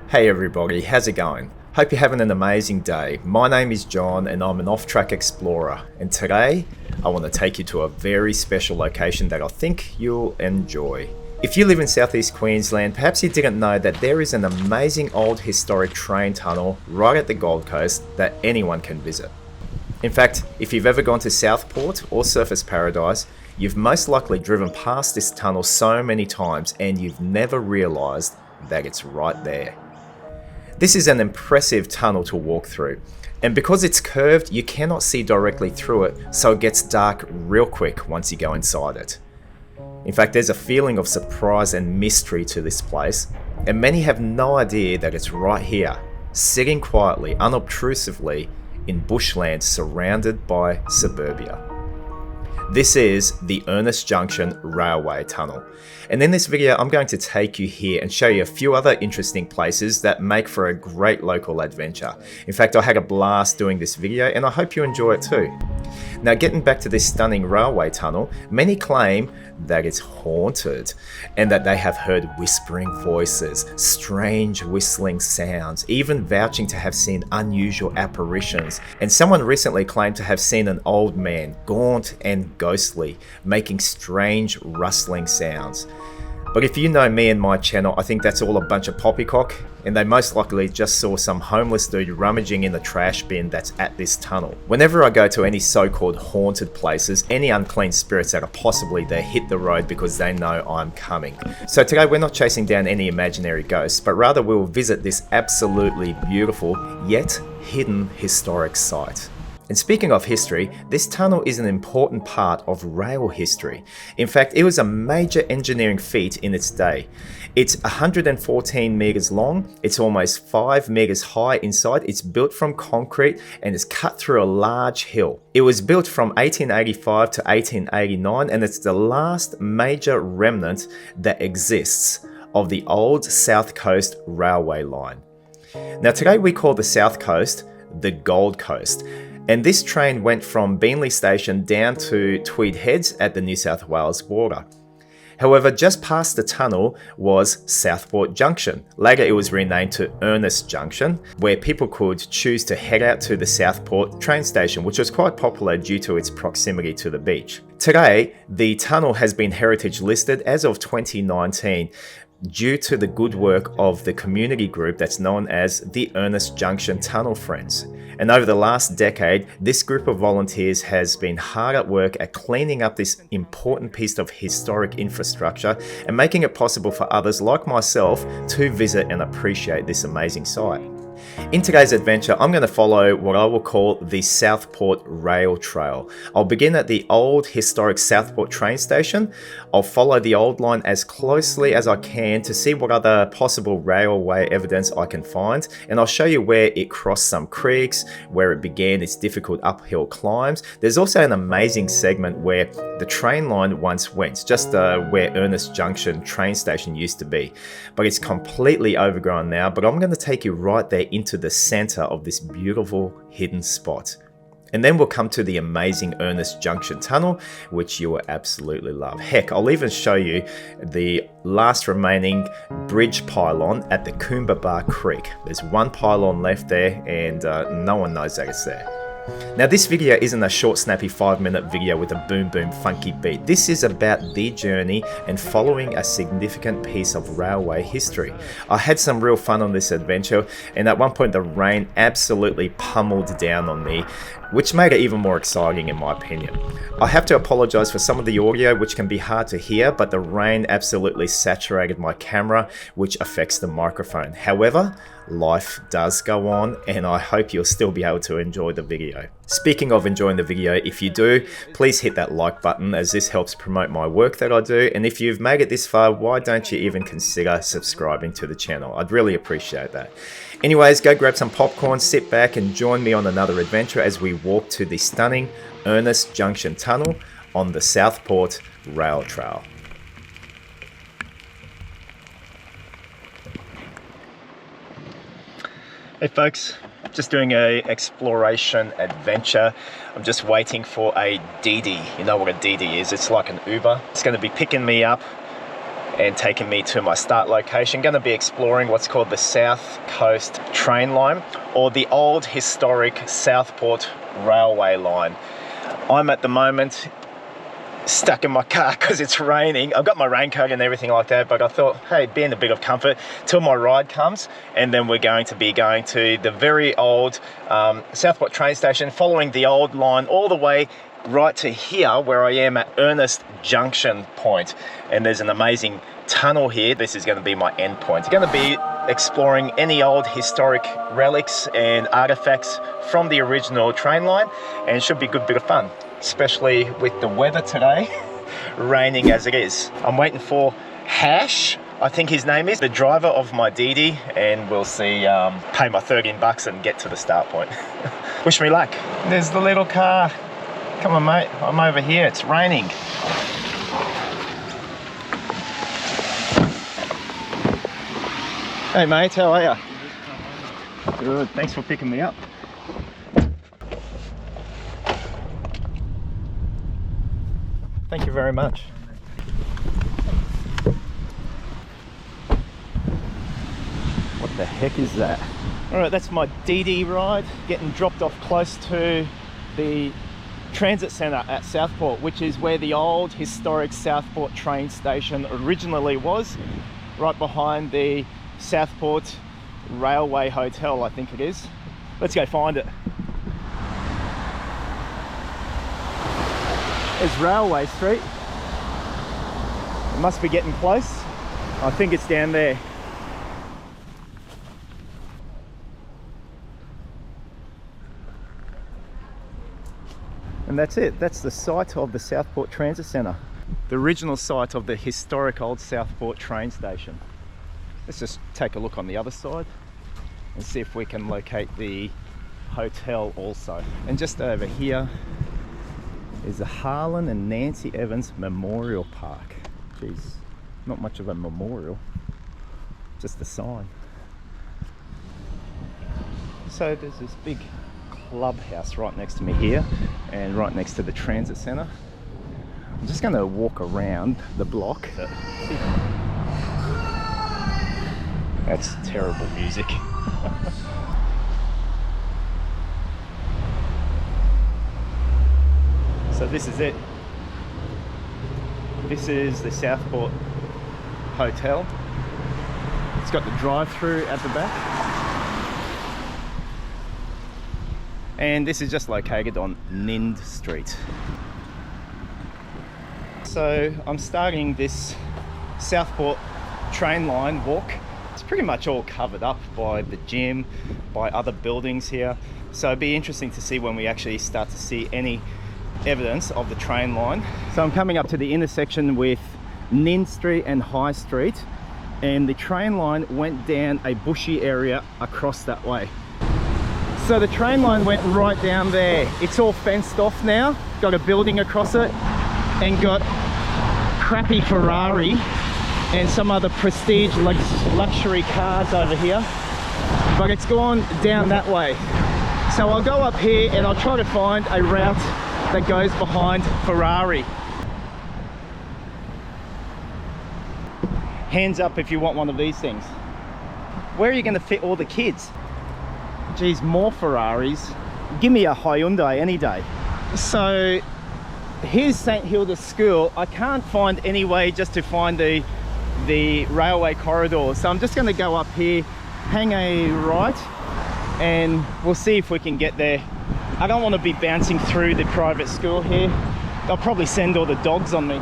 Hey everybody, how's it going? Hope you're having an amazing day. My name is John and I'm an Offtrack Explorer, and today I want to take you to a very special location that I think you'll enjoy. If you live in southeast Queensland, perhaps you didn't know that there is an amazing old historic train tunnel right at the Gold Coast that anyone can visit. In fact, if you've ever gone to Southport or Surfers Paradise, you've most likely driven past this tunnel so many times and you've never realised that it's right there. This is an impressive tunnel to walk through, and because it's curved, you cannot see directly through it, so it gets dark real quick once you go inside it. In fact, there's a feeling of surprise and mystery to this place, and many have no idea that it's right here, sitting quietly, unobtrusively, in bushland surrounded by suburbia. This is the Ernest Junction Railway Tunnel, and in this video I'm going to take you here and show you a few other interesting places that make for a great local adventure. In fact, I had a blast doing this video and I hope you enjoy it too. Now, getting back to this stunning railway tunnel, many claim that it's haunted and that they have heard whispering voices, strange whistling sounds, even vouching to have seen unusual apparitions. And someone recently claimed to have seen an old man, gaunt and ghostly, making strange rustling sounds. But if you know me and my channel, I think that's all a bunch of poppycock, and they most likely just saw some homeless dude rummaging in the trash bin that's at this tunnel. Whenever I go to any so-called haunted places, any unclean spirits that are possibly there hit the road because they know I'm coming. So today we're not chasing down any imaginary ghosts, but rather we'll visit this absolutely beautiful yet hidden historic site. And speaking of history, this tunnel is an important part of rail history. In fact, it was a major engineering feat in its day. It's 114 meters long, it's almost 5 meters high inside, it's built from concrete and is cut through a large hill. It was built from 1885 to 1889 and it's the last major remnant that exists of the old South Coast railway line. Now today we call the South Coast the Gold Coast. And this train went from Beenleigh Station down to Tweed Heads at the New South Wales border. However, just past the tunnel was Southport Junction. Later it was renamed to Ernest Junction, where people could choose to head out to the Southport train station, which was quite popular due to its proximity to the beach. Today, the tunnel has been heritage listed as of 2019, due to the good work of the community group that's known as the Ernest Junction Tunnel Friends. And over the last decade, this group of volunteers has been hard at work at cleaning up this important piece of historic infrastructure and making it possible for others like myself to visit and appreciate this amazing site. In today's adventure, I'm going to follow what I will call the Southport Rail Trail. I'll begin at the old historic Southport train station. I'll follow the old line as closely as I can to see what other possible railway evidence I can find, and I'll show you where it crossed some creeks, where it began its difficult uphill climbs. There's also an amazing segment where the train line once went, just where Ernest Junction train station used to be, but it's completely overgrown now. But I'm going to take you right there into the center of this beautiful hidden spot. And then we'll come to the amazing Ernest Junction Tunnel, which you will absolutely love. Heck, I'll even show you the last remaining bridge pylon at the Coombabah Creek. There's one pylon left there and no one knows that it's there. Now this video isn't a short snappy 5-minute video with a boom boom funky beat. This is about the journey and following a significant piece of railway history. I had some real fun on this adventure, and at one point the rain absolutely pummeled down on me, which made it even more exciting in my opinion. I have to apologize for some of the audio, which can be hard to hear, but the rain absolutely saturated my camera, which affects the microphone. However, life does go on, and I hope you'll still be able to enjoy the video. Speaking of enjoying the video, if you do, please hit that like button, as this helps promote my work that I do, and if you've made it this far, why don't you even consider subscribing to the channel? I'd really appreciate that. Anyways, go grab some popcorn, sit back and join me on another adventure as we walk to the stunning Ernest Junction Tunnel on the Southport Rail Trail. Hey folks, just doing a exploration adventure. I'm just waiting for a DD. You know what a DD is? It's like an Uber. It's going to be picking me up and taking me to my start location. Going to be exploring what's called the South Coast Train Line, or the old historic Southport Railway Line. I'm at the moment stuck in my car because it's raining. I've got my raincoat and everything like that, but I thought, hey, be in a bit of comfort till my ride comes, and then we're going to be going to the very old Southport train station, following the old line all the way right to here where I am at Ernest Junction point. And there's an amazing tunnel here. This is going to be my end point. I'm going to be exploring any old historic relics and artifacts from the original train line, and it should be a good bit of fun, especially with the weather today, raining as it is. I'm waiting for Hash, I think his name is, the driver of my Didi, and we'll see, pay my 13 bucks and get to the start point. Wish me luck. There's the little car. Come on, mate, I'm over here, it's raining. Hey mate, how are you? Good, thanks for picking me up. Thank you very much. What the heck is that? Alright, that's my DD ride, getting dropped off close to the transit centre at Southport, which is where the old historic Southport train station originally was, right behind the Southport Railway Hotel, I think it is. Let's go find it. There's Railway Street. It must be getting close. I think it's down there. And that's it. That's the site of the Southport Transit Centre. The original site of the historic old Southport train station. Let's just take a look on the other side and see if we can locate the hotel also. And just over here is the Harlan and Nancy Evans Memorial Park. Jeez, not much of a memorial, just a sign. So there's this big clubhouse right next to me here, and right next to the transit centre. I'm just going to walk around the block. That's terrible music. So this is it. This is the Southport Hotel. It's got the drive-through at the back. And this is just located on Nind Street. So I'm starting this Southport train line walk. It's pretty much all covered up by the gym, by other buildings here. So it'd be interesting to see when we actually start to see any evidence of the train line. So I'm coming up to the intersection with Nind Street and High Street, and the train line went down a bushy area across that way. So the train line went right down there. It's all fenced off now, got a building across it, and got crappy Ferrari and some other prestige luxury cars over here, but it's gone down that way. So I'll go up here and I'll try to find a route that goes behind Ferrari. Hands up if you want one of these things. Where are you going to fit all the kids? Geez, more Ferraris. Give me a Hyundai any day. So here's St Hilda's School. I can't find any way just to find the railway corridor, so I'm just going to go up here, hang a right, and we'll see if we can get there. I don't want to be bouncing through the private school here. They'll probably send all the dogs on me.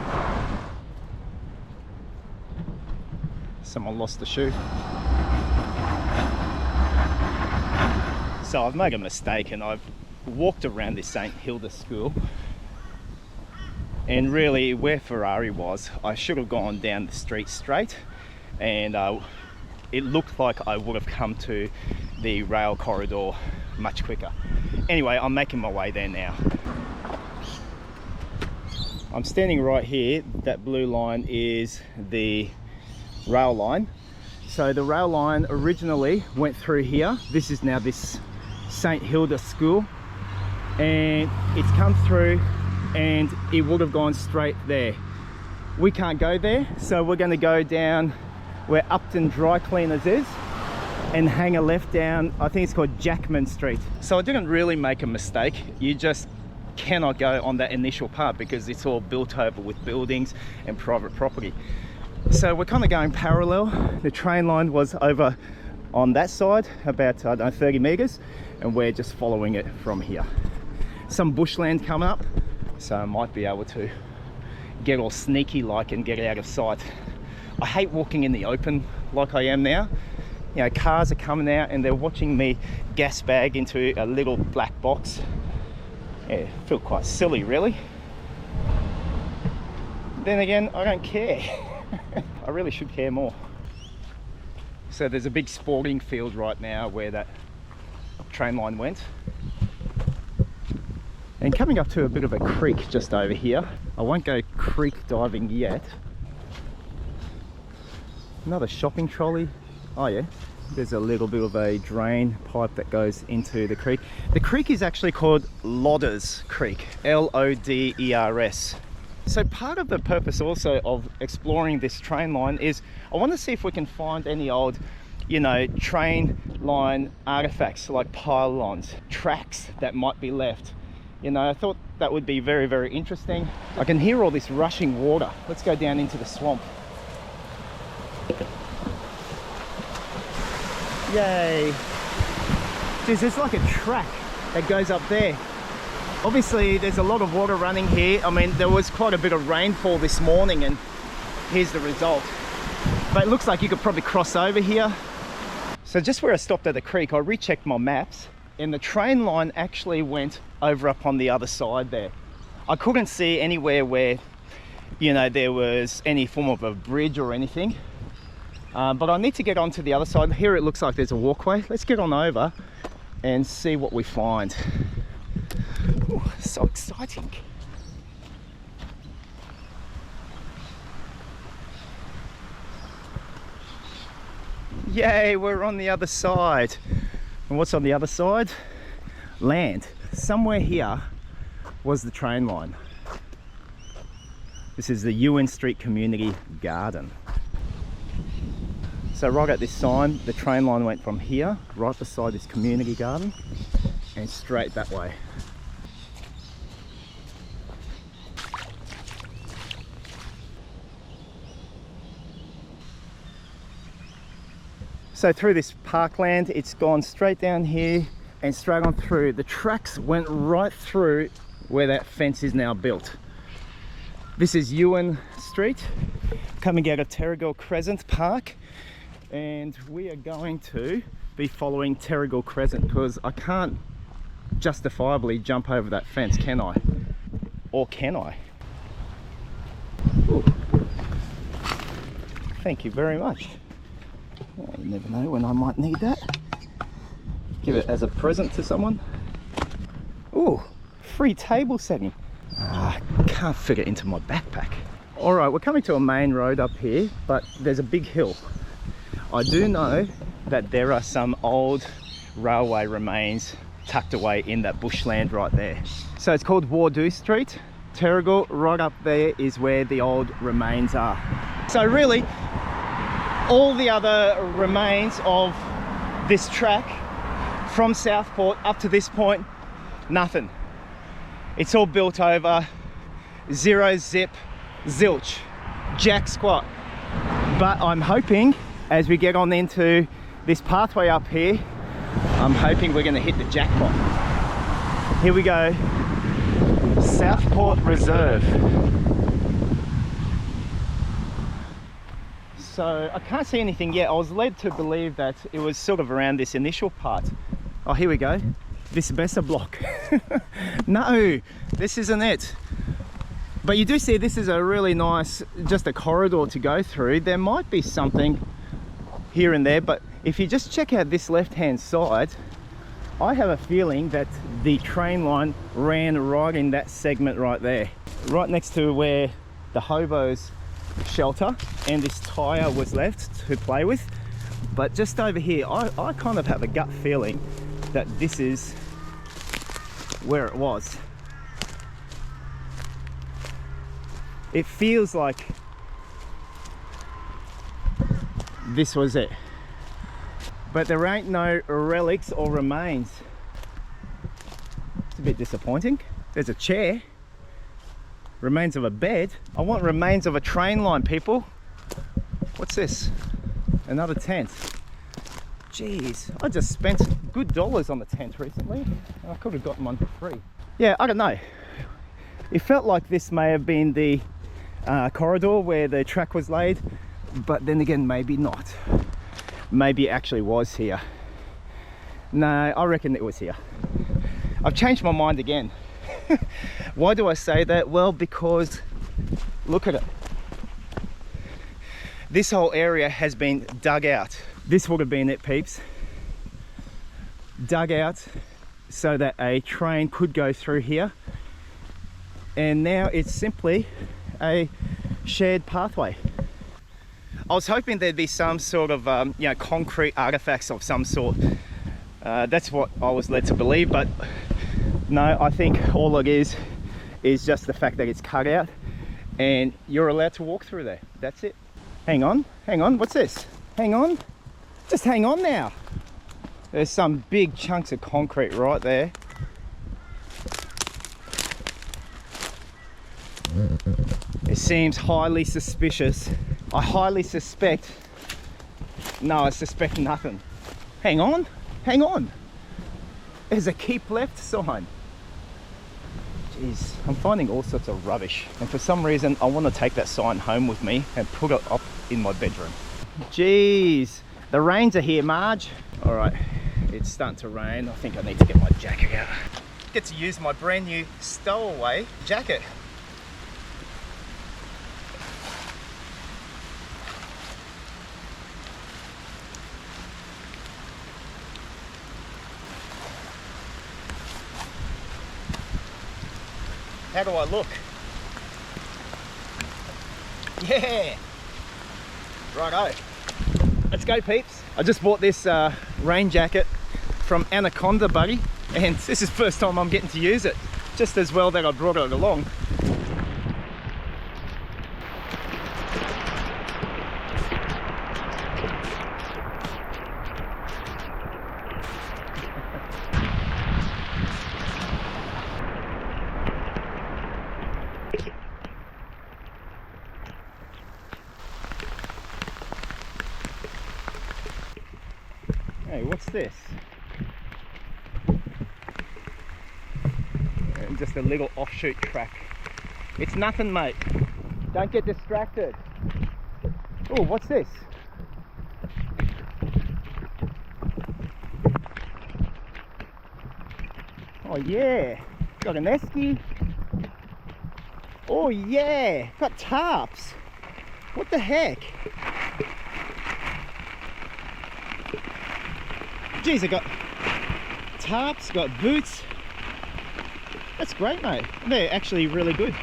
Someone lost a shoe. So I've made a mistake and I've walked around this St Hilda School, and really where Ferrari was, I should have gone down the street straight, and it looked like I would have come to the rail corridor much quicker. Anyway, I'm making my way there now. I'm standing right here. That blue line is the rail line. So the rail line originally went through here. This is now this St Hilda School, and it's come through and it would have gone straight there. we can't go there, so we're going to go down where Upton Dry Cleaners is and hang a left down, I think it's called Jackman Street. So I didn't really make a mistake. You just cannot go on that initial part because it's all built over with buildings and private property. So we're kind of going parallel. The train line was over on that side, about, I don't know, 30 meters, and we're just following it from here. Some bushland coming up, so I might be able to get all sneaky like and get out of sight. I hate walking in the open like I am now. You know, cars are coming out and they're watching me gas bag into a little black box. Yeah, I feel quite silly, really. Then again, I don't care. I really should care more. So there's a big sporting field right now where that train line went. And coming up to a bit of a creek just over here. I won't go creek diving yet. Another shopping trolley. Oh yeah, there's a little bit of a drain pipe that goes into the creek. The creek is actually called Loders Creek, L-O-D-E-R-S. So part of the purpose also of exploring this train line is I want to see if we can find any old, you know, train line artifacts like pylons, tracks that might be left. You know, I thought that would be very, very interesting. I can hear all this rushing water. Let's go down into the swamp. Yay. There's like a track that goes up there. Obviously there's a lot of water running here. I mean, there was quite a bit of rainfall this morning and here's the result. But it looks like you could probably cross over here. So just where I stopped at the creek, I rechecked my maps and the train line actually went over up on the other side there. I couldn't see anywhere where, you know, there was any form of a bridge or anything. But I need to get onto the other side. Here it looks like there's a walkway. Let's get on over and see what we find. Ooh, so exciting. Yay, we're on the other side. And what's on the other side? Land. Somewhere here was the train line. This is the Ewan Street Community Garden. So right at this sign, the train line went from here, right beside this community garden, and straight that way. So through this parkland, it's gone straight down here and straight on through. The tracks went right through where that fence is now built. This is Ewan Street, coming out of Terrigal Crescent Park. And we are going to be following Terrigal Crescent because I can't justifiably jump over that fence, can I? Or can I? Ooh. Thank you very much. Oh, you never know when I might need that. Give it as a present to someone. Ooh, free table setting. I can't fit it into my backpack. All right, we're coming to a main road up here, but there's a big hill. I do know that there are some old railway remains tucked away in that bushland right there. So it's called Wardo Street. Terrigal, right up there is where the old remains are. So really, all the other remains of this track from Southport up to this point, nothing. It's all built over, zero zip, zilch, jack squat. But I'm hoping as we get on into this pathway up here, I'm hoping we're going to hit the jackpot. Here we go, Southport Reserve. So I can't see anything yet. I was led to believe that it was sort of around this initial part. Oh, here we go, this Besser block. No, this isn't it. But you do see this is a really nice, just a corridor to go through. There might be something here and there, but if you just check out this left hand side, I have a feeling that the train line ran right in that segment right there, right next to where the hobos shelter and this tyre was left to play with. But just over here, I kind of have a gut feeling that this is where it was. It feels like this was it. But there ain't no relics or remains. It's a bit disappointing. There's a chair. Remains of a bed. I want remains of a train line, people. What's this? Another tent. Jeez, I just spent good dollars on the tent recently. I could have gotten one for free. Yeah, I don't know. It felt like this may have been the corridor where the track was laid, but then again, maybe not. Maybe it actually was here. No, I reckon it was here. I've changed my mind again. Why do I say that? Well, because look at it. This whole area has been dug out. This would have been it, peeps. Dug out so that a train could go through here. And now it's simply a shared pathway. I was hoping there'd be some sort of you know, concrete artifacts of some sort. That's what I was led to believe, but no, I think all it is just the fact that it's cut out and you're allowed to walk through there. That's it. Hang on, what's this? Hang on, just hang on now. There's some big chunks of concrete right there. It seems highly suspicious. I highly suspect, no, I suspect nothing. Hang on. There's a keep left sign. Jeez, I'm finding all sorts of rubbish. And for some reason, I want to take that sign home with me and put it up in my bedroom. Jeez, the rains are here, Marge. All right, it's starting to rain. I think I need to get my jacket out. Get to use my brand new stowaway jacket. How do I look? Yeah! Righto. Let's go, peeps. I just bought this rain jacket from Anaconda, buddy, and this is the first time I'm getting to use it. Just as well that I brought it along. Hey, what's this? And just a little offshoot track. It's nothing, mate. Don't get distracted. Oh, what's this? Oh yeah, got an esky. Oh yeah, got tarps. What the heck? Geez, I got tarps, got boots. That's great, mate. They're actually really good.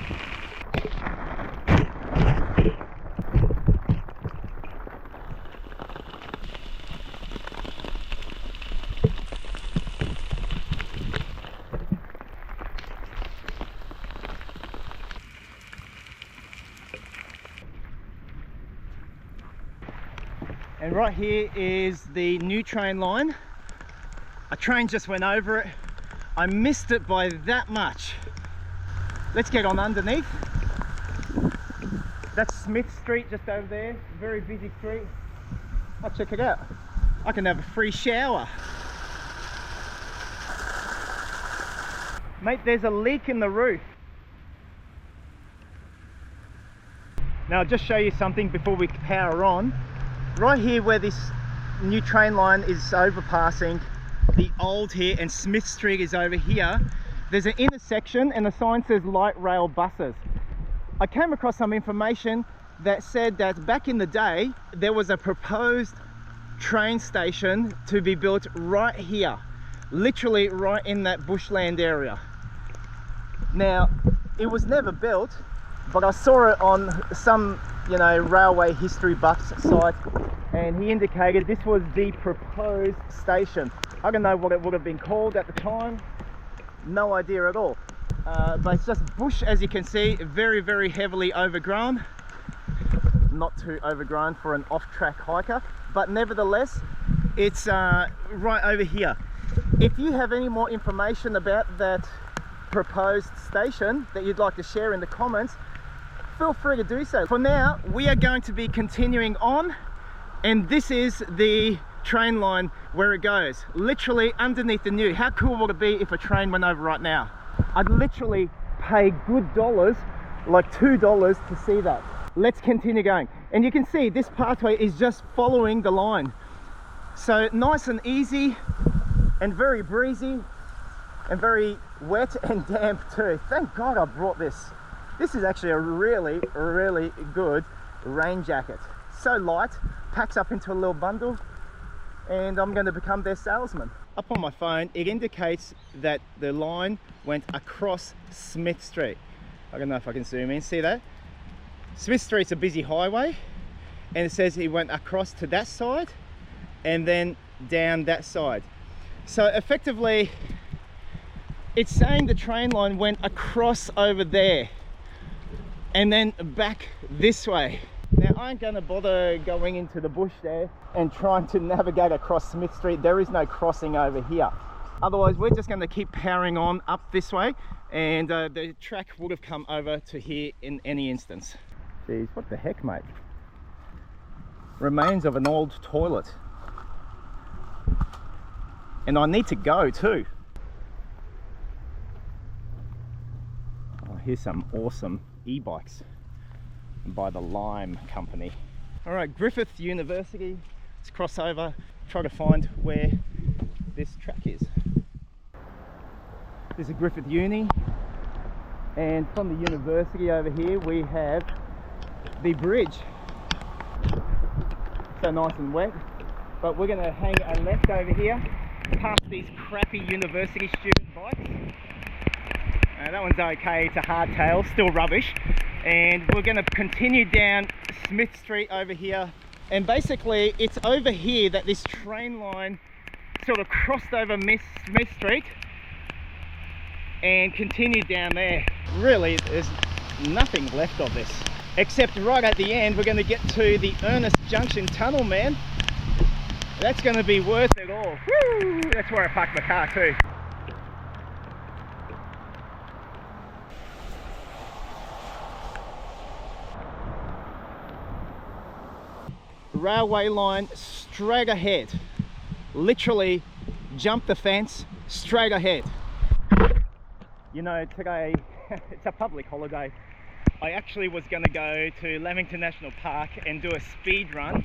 And right here is the new train line. A train just went over it. I missed it by that much. Let's get on underneath. That's Smith Street just over there. Very busy street. Oh, check it out. I can have a free shower. Mate, there's a leak in the roof. Now I'll just show you something before we power on. Right here where this new train line is overpassing the old here and Smith Street is over here, there's an intersection and the sign says light rail buses. I came across some information that said that back in the day there was a proposed train station to be built right here, literally right in that bushland area. Now it was never built, but I saw it on some, you know, railway history buff's site, and he indicated this was the proposed station. I don't know what it would have been called at the time, no idea at all. But it's just bush, as you can see, very, very heavily overgrown. Not too overgrown for an off-track hiker. but nevertheless, it's right over here. If you have any more information about that proposed station that you'd like to share in the comments, feel free to do so. For now, we are going to be continuing on, and this is the train line where it goes, literally underneath the new. How cool would it be if a train went over right now? I'd literally pay good dollars, like $2 to see that. Let's continue going, and you can see this pathway is just following the line, so nice and easy and very breezy and very wet and damp too. Thank God I brought this. This is actually a really good rain jacket. So light, packs up into a little bundle, and I'm going to become their salesman. Up on my phone, it indicates that the line went across Smith Street. I don't know if I can zoom in, see that? Smith Street's a busy highway, and it says it went across to that side and then down that side. So effectively, it's saying the train line went across over there and then back this way. Now, I ain't going to bother going into the bush there and trying to navigate across Smith Street. There is no crossing over here. Otherwise, we're just going to keep powering on up this way, and the track would have come over to here in any instance. Jeez, what the heck, mate? Remains of an old toilet. And I need to go too. Oh, here's some awesome e-bikes by the Lime company. All right, Griffith University. Let's cross over, try to find where this track is. This is Griffith Uni, and from the university over here we have the bridge. So nice and wet, but we're going to hang a left over here past these crappy university student bikes. That one's okay, it's a hardtail, still rubbish. And we're going to continue down Smith Street over here, and basically it's over here that this train line sort of crossed over Smith Street and continued down there. Really, there's nothing left of this, except right at the end we're going to get to the Ernest Junction Tunnel, man. That's going to be worth it all. Woo! That's where I parked my car too. Railway line straight ahead, literally jump the fence straight ahead. You know, today it's a public holiday. I actually was going to go to Lamington National Park and do a speed run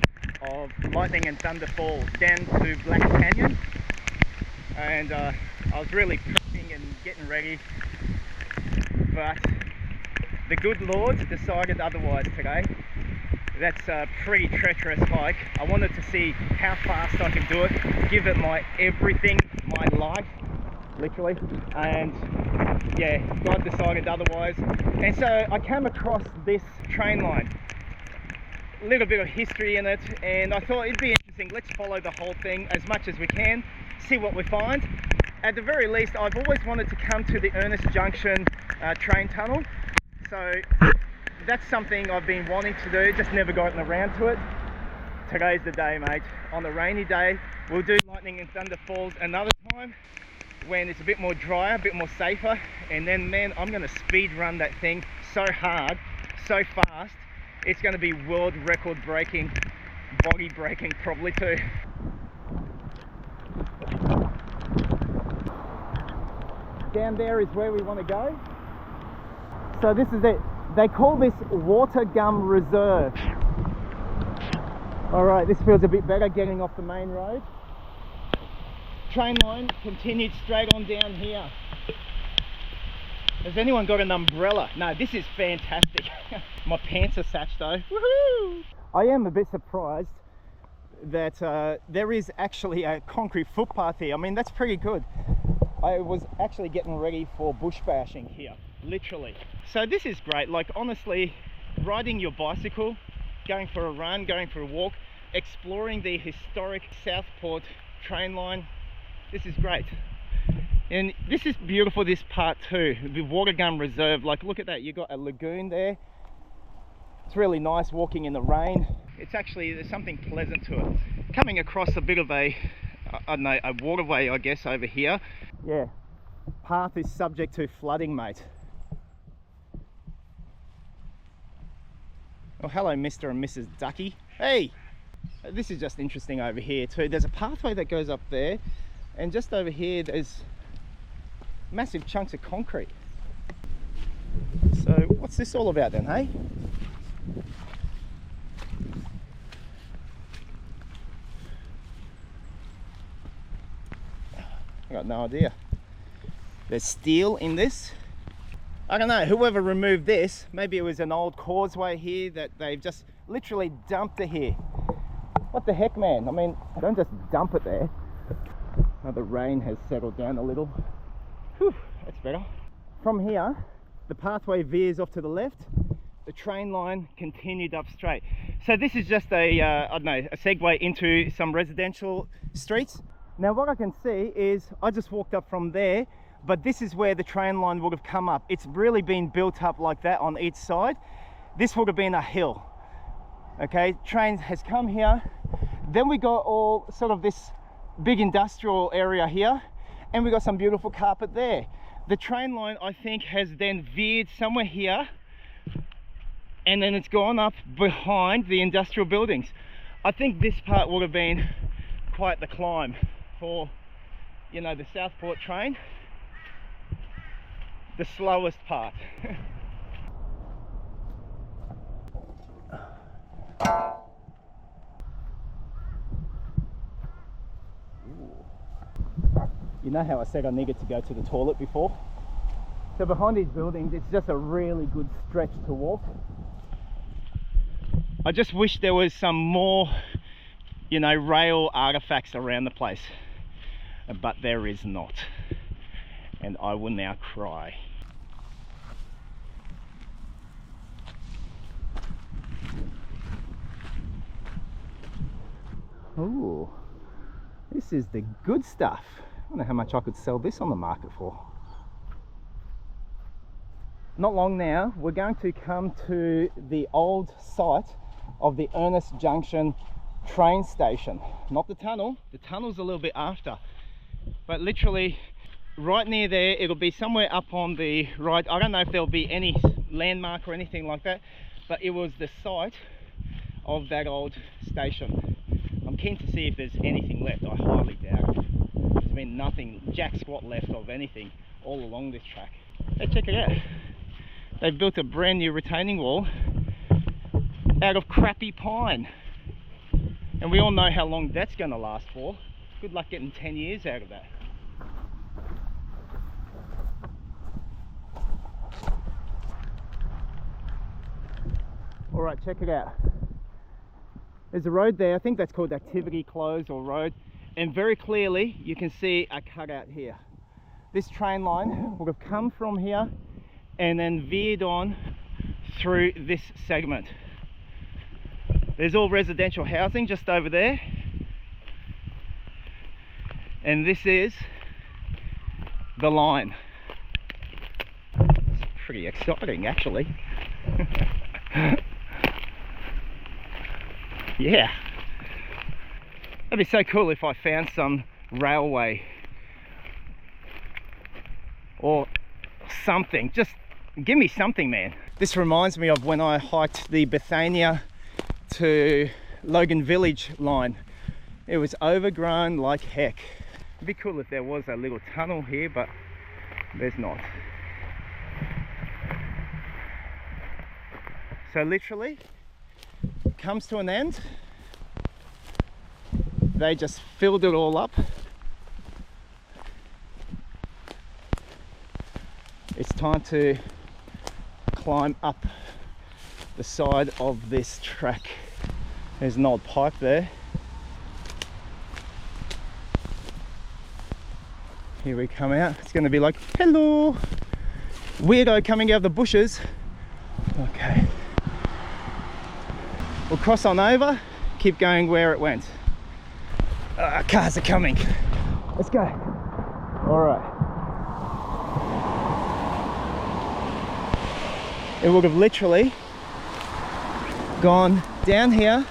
of Lightning and Thunder Falls down to Black Canyon, and I was really prepping and getting ready, but the good Lord decided otherwise today. That's a pretty treacherous hike. I wanted to see how fast I could do it, give it my everything, my life, literally, and yeah, God decided otherwise. And so I came across this train line, a little bit of history in it, and I thought it'd be interesting. Let's follow the whole thing as much as we can, see what we find. At the very least, I've always wanted to come to the Ernest Junction train tunnel, so that's something I've been wanting to do, just never gotten around to it. Today's the day, mate. On a rainy day, we'll do Lightning and Thunder Falls another time when it's a bit more drier, a bit more safer, and then, man, I'm going to speed run that thing so hard, so fast, it's going to be world record breaking, body breaking probably too. Down there is where we want to go. So this is it. They call this Watergum Reserve. Alright, this feels a bit better getting off the main road. Train line continued straight on down here. Has anyone got an umbrella? No, this is fantastic. My pants are satched though. Woohoo! I am a bit surprised that there is actually a concrete footpath here. I mean, that's pretty good. I was actually getting ready for bush bashing here, literally. So this is great. Like, honestly, riding your bicycle, going for a run, going for a walk, exploring the historic Southport train line, this is great. And this is beautiful, this part too, the Watergum Reserve. Like, look at that, you got a lagoon there. It's really nice walking in the rain. It's actually, there's something pleasant to it. Coming across a bit of a, I don't know, a waterway, I guess, over here. Yeah, path is subject to flooding, mate. Oh, hello, Mr. and Mrs. Ducky. Hey, this is just interesting over here too. There's a pathway that goes up there, and just over here there's massive chunks of concrete. So what's this all about then, hey? I got no idea. There's steel in this. I don't know, whoever removed this, maybe it was an old causeway here that they've just literally dumped it here. What the heck, man? I mean, don't just dump it there. Now the rain has settled down a little. Whew, that's better. From here, the pathway veers off to the left. The train line continued up straight. So this is just a, I don't know, a segue into some residential streets. Now what I can see is, I just walked up from there, but this is where the train line would have come up. It's really been built up like that on each side. This would have been a hill. Okay, train has come here. Then we got all sort of this big industrial area here, and we got some beautiful carpet there. The train line, I think, has then veered somewhere here, and then it's gone up behind the industrial buildings. I think this part would have been quite the climb for, you know, the Southport train. The slowest part. You know how I said I needed to go to the toilet before? So behind these buildings, it's just a really good stretch to walk. I just wish there was some more, you know, rail artifacts around the place, but there is not, and I will now cry. Oh, this is the good stuff. I don't know how much I could sell this on the market for. Not long now, we're going to come to the old site of the Ernest Junction train station. Not the tunnel. The tunnel's a little bit after, but literally right near there, it'll be somewhere up on the right. I don't know if there'll be any landmark or anything like that, but it was the site of that old station. I'm keen to see if there's anything left. I highly doubt it. There's been nothing, jack squat left of anything all along this track. Hey, check it out. They've built a brand new retaining wall out of crappy pine. And we all know how long that's going to last for. Good luck getting 10 years out of that. Alright, check it out. There's a road there, I think that's called Activity Close or Road, and very clearly you can see a cutout here. This train line would have come from here and then veered on through this segment. There's all residential housing just over there, and this is the line. It's pretty exciting, actually. Yeah, that'd be so cool if I found some railway or something. Just give me something, man. This reminds me of when I hiked the Bethania to Logan Village line. It was overgrown like heck. It'd be cool if there was a little tunnel here, but there's not. So literally comes to an end. They just filled it all up. It's time to climb up the side of this track. There's an old pipe there. Here we come out. It's going to be like, hello, weirdo coming out of the bushes. Okay. We'll cross on over, keep going where it went. Cars are coming. Let's go. All right. It would have literally gone down here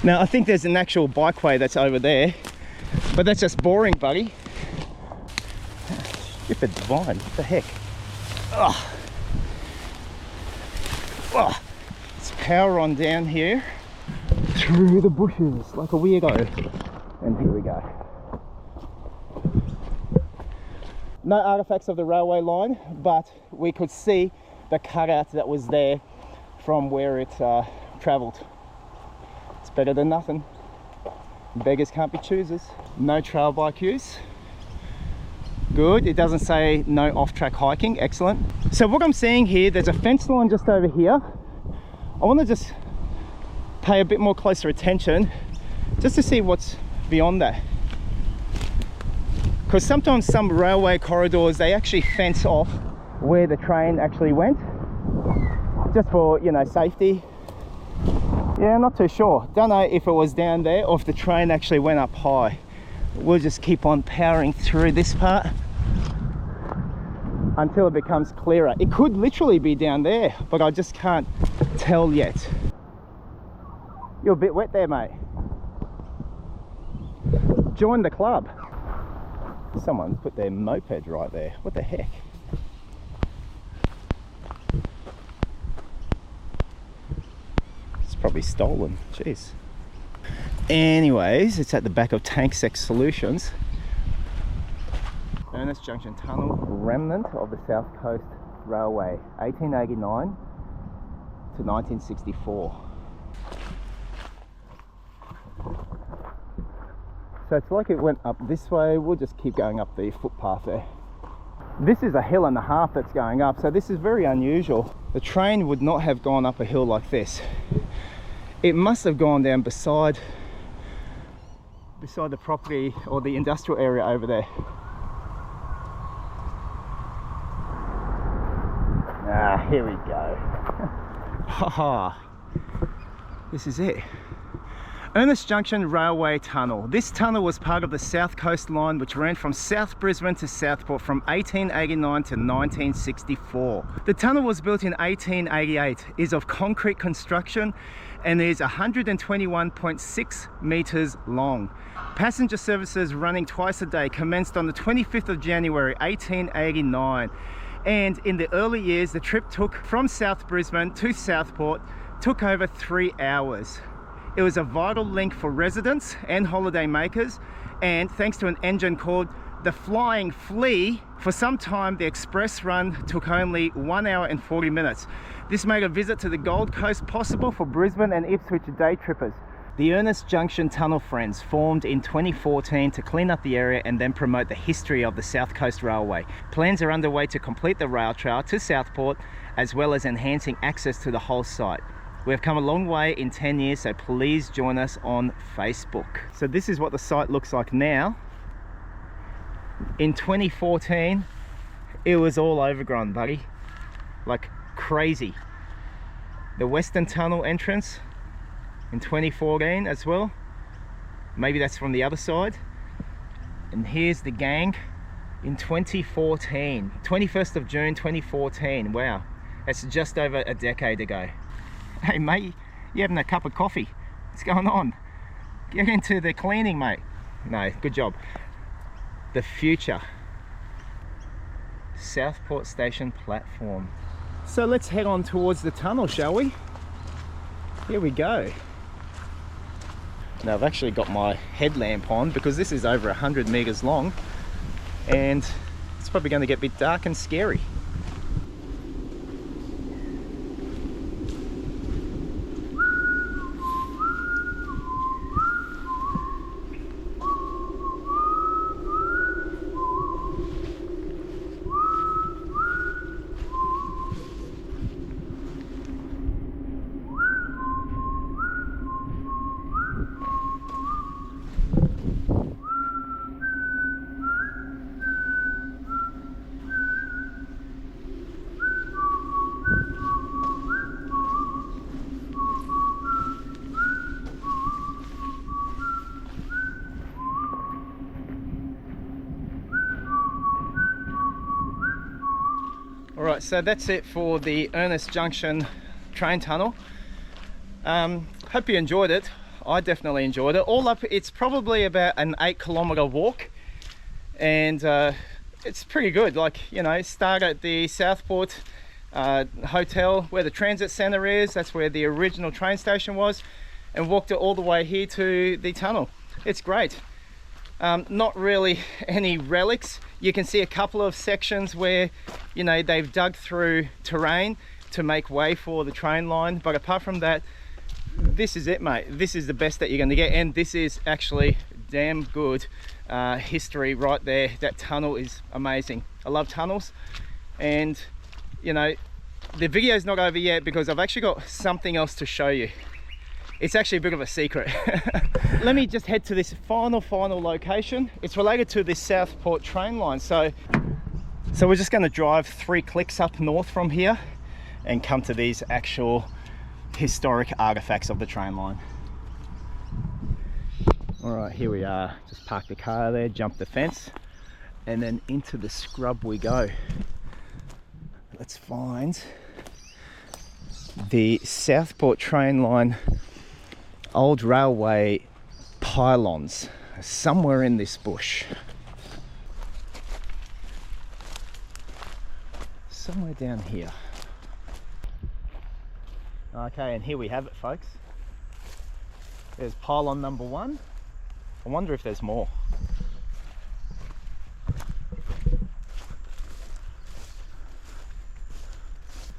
Now I think there's an actual bikeway that's over there, but that's just boring, buddy. Stupid vine, what the heck? Ugh. Ugh. It's power on down here through the bushes like a weirdo. And here we go. No artifacts of the railway line, but we could see the cutout that was there from where it travelled. It's better than nothing. Beggars can't be choosers. No trail bike use. Good. It doesn't say no off-track hiking. Excellent. So what I'm seeing here, there's a fence line just over here. I want to just pay a bit more closer attention just to see what's beyond that, because sometimes some railway corridors, they actually fence off where the train actually went, just for, you know, safety. Yeah, not too sure. Don't know if it was down there or if the train actually went up high. We'll just keep on powering through this part until it becomes clearer. It could literally be down there, but I just can't tell yet. You're a bit wet there, mate. Join the club. Someone's put their moped right there. What the heck? It's probably stolen. Jeez. Anyways, it's at the back of Tanksec Solutions. Ernest Junction Tunnel, remnant of the South Coast Railway, 1889 to 1964. So it's like it went up this way. We'll just keep going up the footpath there. This is a hill and a half that's going up, so this is very unusual. The train would not have gone up a hill like this. It must have gone down beside the property or the industrial area over there. Ah, here we go. Haha, this is it. Ernest Junction Railway Tunnel. This tunnel was part of the South Coast Line, which ran from South Brisbane to Southport from 1889 to 1964. The tunnel was built in 1888, is of concrete construction, and is 121.6 meters long. Passenger services running twice a day commenced on the 25th of January 1889, and in the early years the trip took from South Brisbane to Southport took over 3 hours. It was a vital link for residents and holiday makers, and thanks to an engine called the Flying Flea, for some time the express run took only 1 hour and 40 minutes. This made a visit to the Gold Coast possible for Brisbane and Ipswich day trippers. The Ernest Junction Tunnel Friends formed in 2014 to clean up the area and then promote the history of the South Coast Railway. Plans are underway to complete the rail trail to Southport, as well as enhancing access to the whole site. We have come a long way in 10 years, so please join us on Facebook. So this is what the site looks like now. In 2014, it was all overgrown, buddy. Like crazy. The Western Tunnel entrance in 2014 as well. Maybe that's from the other side. And here's the gang in 2014. 21st of June 2014. Wow, that's just over a decade ago. Hey mate, you having a cup of coffee? What's going on? Get into the cleaning, mate. No, good job. The future. Southport Station platform. So let's head on towards the tunnel, shall we? Here we go. Now I've actually got my headlamp on because this is over 100 meters long and it's probably going to get a bit dark and scary. Alright, so that's it for the Ernest Junction train tunnel. Hope you enjoyed it. I definitely enjoyed it. All up, it's probably about an 8-kilometre walk, and it's pretty good. Like, you know, start at the Southport hotel where the transit centre is. That's where the original train station was, and walked it all the way here to the tunnel. It's great. Not really any relics. You can see a couple of sections where, you know, they've dug through terrain to make way for the train line, but apart from that, this is it, mate. This is the best that you're going to get, and this is actually damn good history right there. That tunnel is amazing. I love tunnels, and you know, the video's not over yet because I've actually got something else to show you. It's actually a bit of a secret. Let me just head to this final location. It's related to this Southport train line. So we're just going to drive 3 clicks up north from here and come to these actual historic artifacts of the train line. All right, here we are. Just park the car there, jump the fence, and then into the scrub we go. Let's find the Southport train line old railway pylons somewhere in this bush. Somewhere down here. Okay, and here we have it, folks. There's pylon number 1. I wonder if there's more.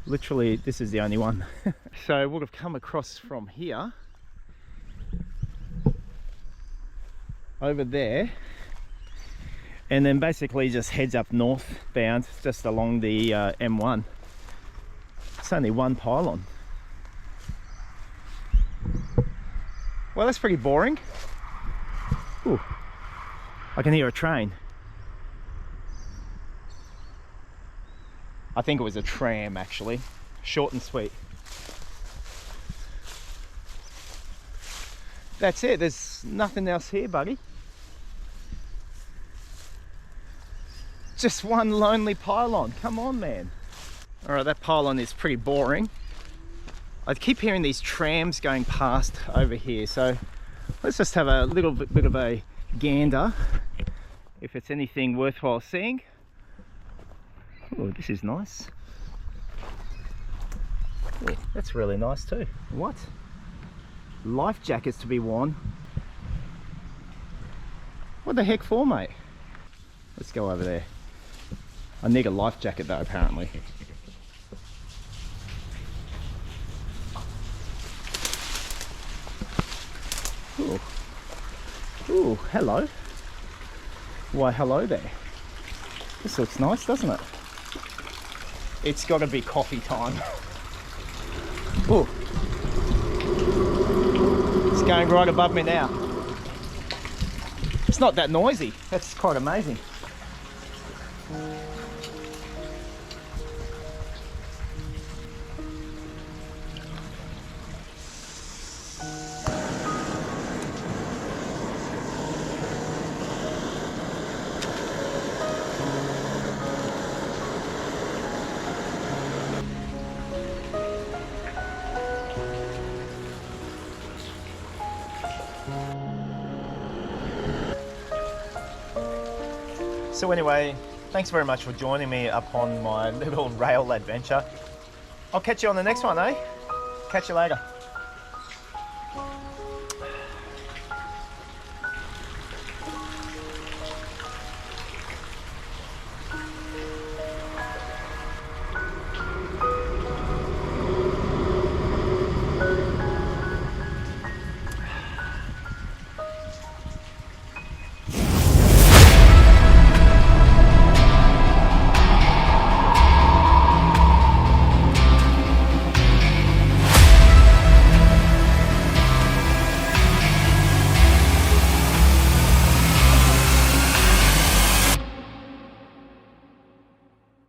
Literally, this is the only one. So we'll have come across from here over there, and then basically just heads up northbound just along the M1. It's only 1 pylon. Well, that's pretty boring. Ooh, I can hear a train. I think it was a tram, actually. Short and sweet. That's it. There's nothing else here, buddy. Just 1 lonely pylon. Come on, man. All right, that pylon is pretty boring. I keep hearing these trams going past over here, so let's just have a little bit of a gander if it's anything worthwhile seeing. Oh, this is nice. Oh, that's really nice too. What? Life jackets to be worn. What the heck for, mate? Let's go over there. I need a life jacket though, apparently. Ooh. Ooh, hello. Why, hello there. This looks nice, doesn't it? It's got to be coffee time. Ooh. It's going right above me now. It's not that noisy. That's quite amazing. So anyway, thanks very much for joining me up on my little rail adventure. I'll catch you on the next one, eh? Catch you later.